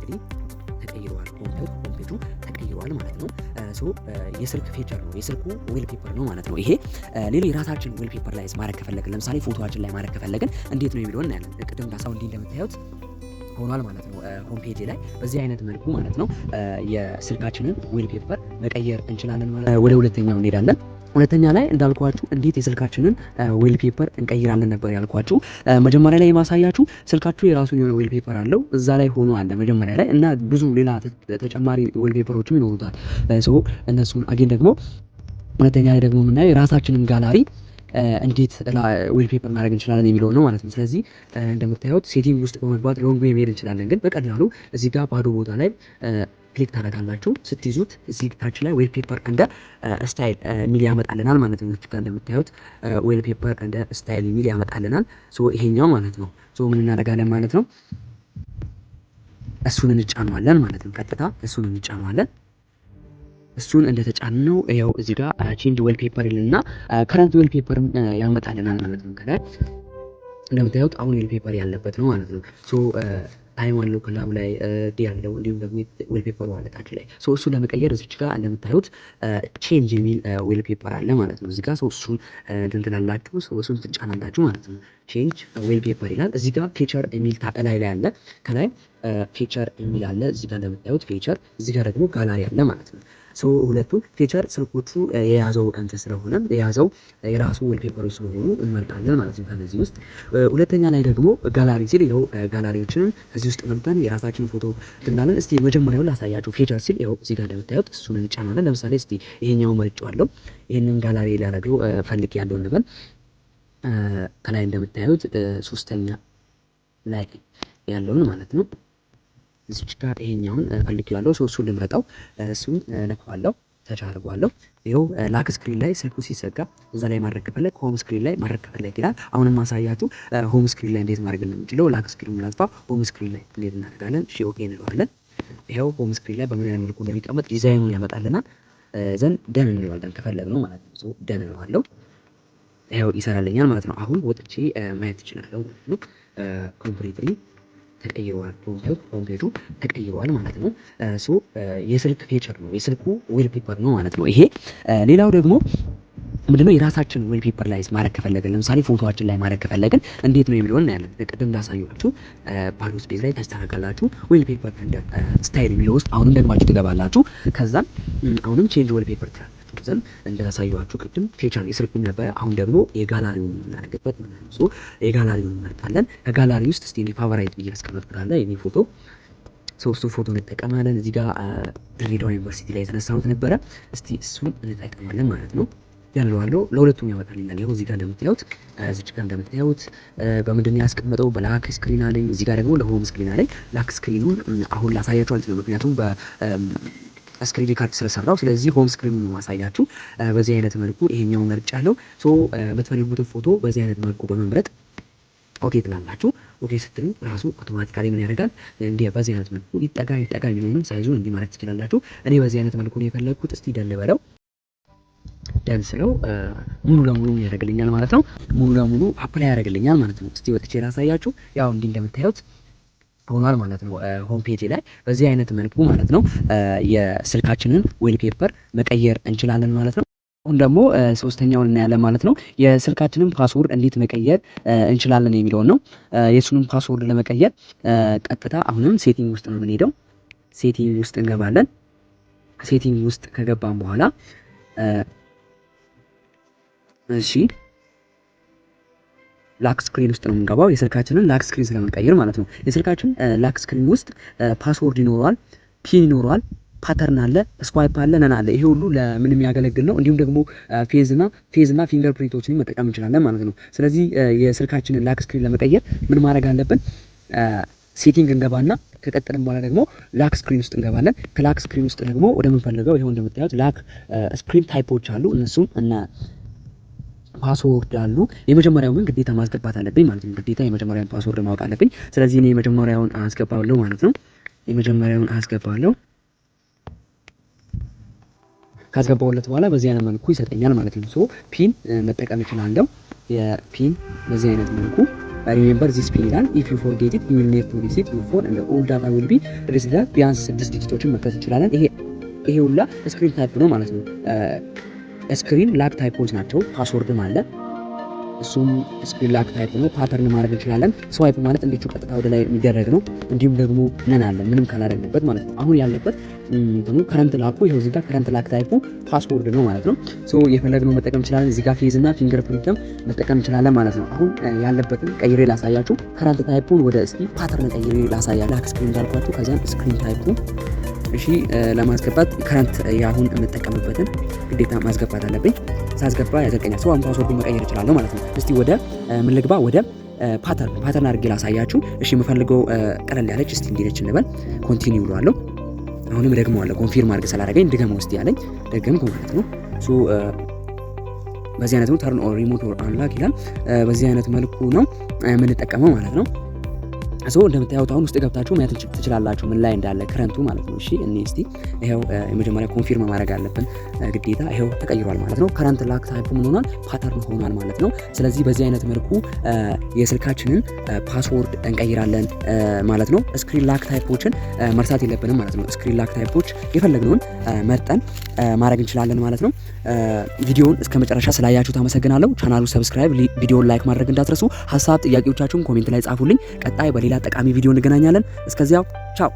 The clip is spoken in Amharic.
እንግዲህ ተቀይሯል። ሆም ፔጁ ተቀይሯል ማለት ነው። የስልክ ፊቸር ነው፣ የስልኩ ዌል ፔፐር ነው ማለት ነው ይሄ። ሌላ የራሳችን ዌል ፔፐር ላይ ማድረግ ከፈለግን ለምሳሌ ፎቶዋችን ላይ ማድረግ ከፈለግን እንዴት ነው የሚለውን እናያለን። ቅድም እንዳሳው እንዲህ እንደምታዩት ሆኗል ማለት ነው። ሆም ፔጅ ላይ በዚህ አይነት መልኩ ማለት ነው የስልካችንን ዌል ፔፐር መቀየር እንችላለን ማለት ነው። ወደ ሁለተኛው እንሄዳለን። ሁለተኛ ላይ እንዳልኳችሁ እንዴት የስልካችንን ዌል ፔፐር እንቀይራለን ነበር ያልኳችሁ። መጀመሪያ ላይ የማሳያችሁ ስልካችሁ የራሱ የሆነ ዌል ፔፐር አለው እዛ ላይ ሆኖ አለ መጀመሪያ ላይ እና ብዙ ሌላ ተጨማሪ ዌል ፔፐሮችም ይኖሩታል። እነሱን አጌን ደግሞ ሁለተኛ ላይ ደግሞ የምናየው የራሳችንን ጋላሪ እንዴት ዌል ፔፐር ማድረግ እንችላለን የሚለው ነው ማለት ነው። ስለዚህ እንደምታዩት ሴቲንግ ውስጥ በመግባት ሎንግ ዌይ መሄድ እንችላለን። ግን በቀላሉ እዚህ ጋር ባዶ ቦታ ላይ ክሊክ ታደርጋላችሁ። ስትይዙት እዚህ ታች ላይ ዌል ፔፐር እንደ ስታይል ሚል ያመጣልናል ማለት ነው። እዚህ ጋር እንደምታዩት ዌል ፔፐር እንደ ስታይል ሚል ያመጣልናል። ይሄኛው ማለት ነው። ምን እናደርጋለን ማለት ነው? እሱን እንጫነዋለን ማለት ነው። ቀጥታ እሱን እንጫነዋለን። እሱን እንደተጫነው ያው እዚህ ጋር ቼንጅ ዌል ፔፐር ይልና ከረንት ዌል ፔፐር ያመጣልናል ማለት ነው። ከላይ እንደምታዩት አሁን ዌል ፔፐር ያለበት ነው ማለት ነው። ታይም አለው ከላዩ ላይ ዲ ያለው እንዲሁም ደግሞ ዌል ፔፐሩ አለ ታች ላይ። እሱን ለመቀየር እዚች ጋር እንደምታዩት ቼንጅ የሚል ዌል ፔፐር አለ ማለት ነው። እዚህ ጋር እሱን እንትን ትላላችሁ፣ እሱን ትጫናላችሁ ማለት ነው። ቼንጅ ዌል ፔፐር ይላል። እዚህ ጋር ፊቸር የሚል ላይ አለ። ከላይ ፊቸር የሚል አለ እዚህ ጋር እንደምታዩት ፊቸር፣ እዚህ ጋር ደግሞ ጋላሪ አለ ማለት ነው። ሁለቱም ፊቸር ስልኮቹ የያዘው እንትን ስለሆነ የያዘው የራሱ ዌል ፔፐሮች ስለሆኑ እንመርጣለን ማለት ነው። ከነዚህ ውስጥ ሁለተኛ ላይ ደግሞ ጋላሪ ሲል ይኸው ጋላሪዎችንን እዚህ ውስጥ መርጠን የራሳችንን ፎቶ እንላለን። እስቲ መጀመሪያውን ላሳያችሁ። ፊቸር ሲል ይኸው እዚህ ጋር እንደምታዩት እሱን እንጫናለን። ለምሳሌ እስቲ ይሄኛው መርጬዋለሁ። ይሄንን ጋላሪ ላደርገው ፈልጌያለሁ እንበል። ከላይ እንደምታዩት ሶስተኛ ላይ ያለውን ማለት ነው። እዚች ጋር ይሄኛውን ፈልጌዋለሁ። እሱን ልምረጠው። እሱን ነካዋለሁ፣ ተች አድርጓለሁ። ይኸው ላክ ስክሪን ላይ ስልኩ ሲዘጋ እዛ ላይ ማድረግ ከፈለግ ሆም ስክሪን ላይ ማድረግ ከፈለግ ይላል። አሁንም ማሳያችሁ ሆም ስክሪን ላይ እንዴት ማድረግ እንደምንችለው። ላክ ስክሪን ላጥፋ፣ ሆም ስክሪን ላይ እንዴት እናደርጋለን? እሺ ኦኬ እንለዋለን። ይኸው ሆም ስክሪን ላይ በምን አይነት መልኩ እንደሚቀመጥ ዲዛይኑን ያመጣልናል። ዘንድ ደን እንለዋለን ከፈለግነው ማለት ነው። ደን እንለዋለሁ። ይኸው ይሰራልኛል ማለት ነው። አሁን ወጥቼ ማየት እችላለሁ። ኮምፕሊትሊ ተቀይሯል። ሆም ፔጁ ተቀይሯል ማለት ነው። የስልክ ፊቸር ነው፣ የስልኩ ዌል ፔፐር ነው ማለት ነው ይሄ። ሌላው ደግሞ ምንድነው የራሳችን ዌል ፔፐር ላይ ማድረግ ከፈለግን ለምሳሌ ፎቶዋችን ላይ ማድረግ ከፈለግን እንዴት ነው የሚለውን እናያለን። ቅድም እንዳሳየኋችሁ ባዶ ስፔስ ላይ ታስተካክላላችሁ። ዌል ፔፐር እንደ ስታይል የሚለው ውስጥ አሁንም ደግማችሁ ትገባላችሁ። ከዛም አሁንም ቼንጅ ዌል ፔፐር ዘንድ እንዳሳየኋችሁ ቅድም ፊቸር የስልኩን ነበር። አሁን ደግሞ የጋላሪውን እናደርግበት ማለት ነው። የጋላሪውን እንመርጣለን። ከጋላሪ ውስጥ እስቲ ፋቨራይት ብዬ አስቀምጥኩታለሁ የኔ ፎቶ። ሶስቱ ፎቶ እንጠቀማለን። እዚህ ጋር ድሬዳዋ ዩኒቨርሲቲ ላይ የተነሳሁት ነበረ። እስቲ እሱን እንጠቀማለን ማለት ነው። ያለዋለው ለሁለቱም ያወጣልኛል። ይኸው እዚህ ጋር እንደምታዩት እዚህ ጋር እንደምታዩት በምንድን ነው ያስቀመጠው? በላክ ስክሪን አለኝ። እዚህ ጋር ደግሞ ለሆም ስክሪን አለኝ። ላክ ስክሪኑን አሁን ላሳያችሁ አልችልም፣ ምክንያቱም ስክሪን ሪካርድ ስለሰራው። ስለዚህ ሆም ስክሪን ነው ማሳያችሁ። በዚህ አይነት መልኩ ይሄኛው መርጫለሁ። የምትፈልጉትን ፎቶ በዚህ አይነት መልኩ በመምረጥ ኦኬ ትላላችሁ። ኦኬ ስትሉ ራሱ አውቶማቲካሊ ምን ያደርጋል? በዚህ አይነት መልኩ ይጠጋ የሚሆንም ሳይዙን እንዲህ ማለት ትችላላችሁ። እኔ በዚህ አይነት መልኩ ነው የፈለግኩት። እስቲ ደን በለው። ደን ስለው ሙሉ ለሙሉ ያደርግልኛል ማለት ነው። ሙሉ ለሙሉ አፕላይ ያደርግልኛል ማለት ነው። እስቲ ወጥቼ ላሳያችሁ። ያው እንዲህ እንደምታዩት ሆኗል ማለት ነው። ሆም ፔጅ ላይ በዚህ አይነት መልኩ ማለት ነው የስልካችንን ዌል ፔፐር መቀየር እንችላለን ማለት ነው። አሁን ደግሞ ሶስተኛውን እናያለን ማለት ነው። የስልካችንን ፓስወርድ እንዴት መቀየር እንችላለን የሚለውን ነው። የሱንም ፓስወርድ ለመቀየር ቀጥታ አሁንም ሴቲንግ ውስጥ ነው የምንሄደው። ሴቲንግ ውስጥ እንገባለን። ሴቲንግ ውስጥ ከገባን በኋላ እሺ ላክ ስክሪን ውስጥ ነው የምንገባው። የስልካችንን ላክ ስክሪን ስለምንቀይር ማለት ነው። የስልካችን ላክ ስክሪን ውስጥ ፓስወርድ ይኖረዋል፣ ፒን ይኖረዋል፣ ፓተርን አለ፣ ስዋይፕ አለ፣ ነን አለ። ይሄ ሁሉ ለምን የሚያገለግል ነው? እንዲሁም ደግሞ ፌዝ እና ፊንገር ፕሪንቶችን መጠቀም እንችላለን ማለት ነው። ስለዚህ የስልካችንን ላክ ስክሪን ለመቀየር ምን ማድረግ አለብን? ሴቲንግ እንገባና ከቀጠልን በኋላ ደግሞ ላክ ስክሪን ውስጥ እንገባለን። ከላክ ስክሪን ውስጥ ደግሞ ወደምንፈልገው ይሄው እንደምታዩት ላክ ስክሪን ታይፖች አሉ። እነሱም እና ፓስወርድ አሉ። የመጀመሪያው ግን ግዴታ ማስገባት አለብኝ ማለት ነው። ግዴታ የመጀመሪያውን ፓስወርድ ማወቅ አለብኝ። ስለዚህ እኔ የመጀመሪያውን አስገባለሁ ማለት ነው። የመጀመሪያውን አስገባለሁ። ካስገባሁለት በኋላ በዚህ አይነት መልኩ ይሰጠኛል ማለት ነው። ፒን መጠቀም እችላለሁ። የፒን በዚህ አይነት መልኩ ሪሜምበር ዚስ ፒን ይላል። ኢፍ ዩ ፎርጌት ኢት ዩ ዊል ኔድ ቱ ሪሲት ዩር ፎን ኤንድ ኦል ዳታ ዊል ቢ ሪሲት ይላል። ቢያንስ 6 ዲጂቶችን መክተት እንችላለን። ይሄ ሁላ ስክሪን ታይፕ ነው ማለት ነው። ስክሪን ላክ ታይፖች ናቸው። ፓስወርድም አለ፣ እሱም ስክሪን ላክ ታይፕ ነው። ፓተርን ማድረግ እንችላለን። ስዋይፕ ማለት እንዴት ቀጥታ ወደ ላይ የሚደረግ ነው። እንዲሁም ደግሞ ነን አለ ምንም ካላደረግንበት ማለት ነው። አሁን ያለበት ከረንት ላኩ ይሄው እዚህ ጋር ከረንት ላክ ታይፑ ፓስወርድ ነው ማለት ነው። ሶ የፈለግነው መጠቀም እንችላለን። እዚህ ጋር ፌዝ እና ፊንገር ፕሪንትም መጠቀም እንችላለን ማለት ነው። አሁን ያለበትን ቀይሬ ላሳያችሁ። ከረንት ታይፑን ወደ እስኪ ፓተርን ቀይሬ ላሳያችሁ። ላክ ስክሪን እንዳልኳችሁ ከዛም ስክሪን ታይፑ እሺ ለማስገባት ከረንት ያሁን የምጠቀምበትን ግዴታ ማስገባት አለብኝ። ሳስገባ ያዘቀኛል። ሰው ፓስወርዱን መቀየር እችላለሁ ማለት ነው። እስቲ ወደ ምን ልግባ? ወደ ፓተርን አድርጌ ላሳያችሁ። እሺ የምፈልገው ቀለል ያለች እስቲ እንዲለች እንበል። ኮንቲኒው ብለዋለሁ። አሁንም ደግመዋለሁ። ኮንፊርም አድርግ ስላደረገኝ ድገመው እስቲ ያለኝ ደገምኩ ማለት ነው። ሶ በዚህ አይነት ነው ተርን ኦን ሪሞት ኦር አንላክ ይላል። በዚህ አይነት መልኩ ነው የምንጠቀመው ማለት ነው። ሶ እንደምታዩት አሁን ውስጥ ገብታችሁ ማየት ትችላላችሁ ምን ላይ እንዳለ ከረንቱ ማለት ነው። እሺ እኔ እስቲ ይሄው የመጀመሪያ ኮንፊርም ማድረግ አለብን ግዴታ። ይሄው ተቀይሯል ማለት ነው። ከረንት ላክ ታይፑ ምን ሆኗል? ፓተርን ሆኗል ማለት ነው። ስለዚህ በዚህ አይነት መልኩ የስልካችንን ፓስወርድ እንቀይራለን ማለት ነው። ስክሪን ላክ ታይፖችን መርሳት የለብንም ማለት ነው። ስክሪን ላክ ታይፖች የፈለግነውን መርጠን ማድረግ እንችላለን ማለት ነው። ቪዲዮውን እስከ መጨረሻ ስላያችሁ ታመሰግናለሁ። ቻናሉ ሰብስክራይብ፣ ቪዲዮውን ላይክ ማድረግ እንዳትረሱ። ሀሳብ ጥያቄዎቻችሁን ኮሜንት ላይ ጻፉልኝ። ቀጣይ በሌላ ጠቃሚ ቪዲዮ እንገናኛለን። እስከዚያው ቻው።